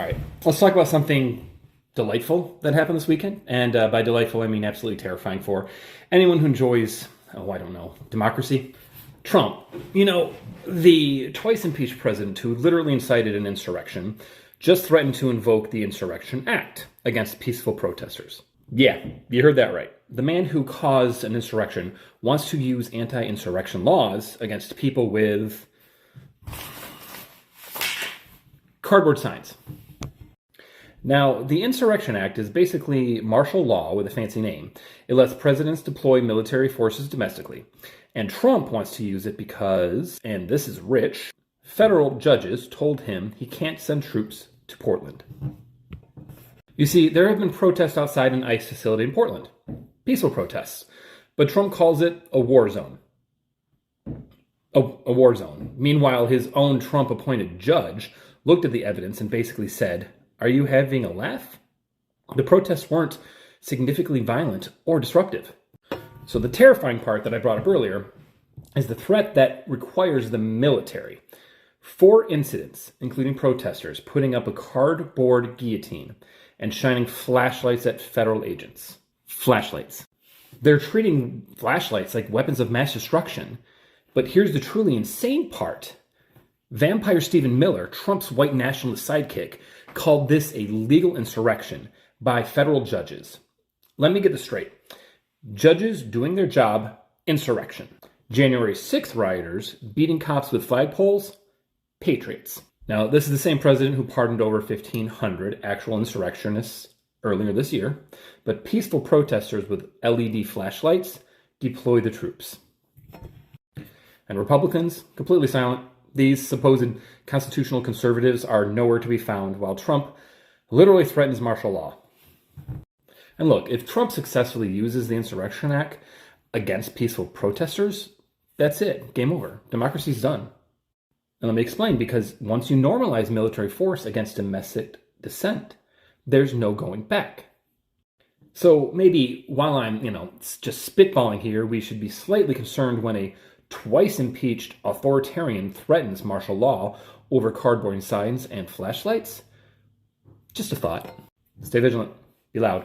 All right, let's talk about something delightful that happened this weekend. And by delightful, I mean absolutely terrifying for anyone who enjoys, democracy. Trump, the twice impeached president who literally incited an insurrection, just threatened to invoke the Insurrection Act against peaceful protesters. Yeah, you heard that right. The man who caused an insurrection wants to use anti-insurrection laws against people with cardboard signs. Now, the Insurrection Act is basically martial law with a fancy name. It lets presidents deploy military forces domestically. And Trump wants to use it because, and this is rich, federal judges told him he can't send troops to Portland. You see, there have been protests outside an ICE facility in Portland. Peaceful protests. But Trump calls it a war zone. A war zone. Meanwhile, his own Trump-appointed judge looked at the evidence and basically said, "Are you having a laugh?" The protests weren't significantly violent or disruptive. So the terrifying part that I brought up earlier is the threat that requires the military. 4 incidents, including protesters putting up a cardboard guillotine and shining flashlights at federal agents. Flashlights. They're treating flashlights like weapons of mass destruction. But here's the truly insane part. Vampire Stephen Miller, Trump's white nationalist sidekick, called this a legal insurrection by federal judges. Let me get this straight. Judges doing their job, insurrection. January 6th rioters beating cops with flagpoles, patriots. Now, this is the same president who pardoned over 1,500 actual insurrectionists earlier this year, but peaceful protesters with LED flashlights deploy the troops. And Republicans, completely silent. These supposed constitutional conservatives are nowhere to be found, while Trump literally threatens martial law. And look, if Trump successfully uses the Insurrection Act against peaceful protesters, that's it. Game over. Democracy's done. And let me explain, because once you normalize military force against domestic dissent, there's no going back. So maybe while I'm, just spitballing here, we should be slightly concerned when a twice impeached authoritarian threatens martial law over cardboard signs and flashlights. Just a thought. Stay vigilant. Be loud.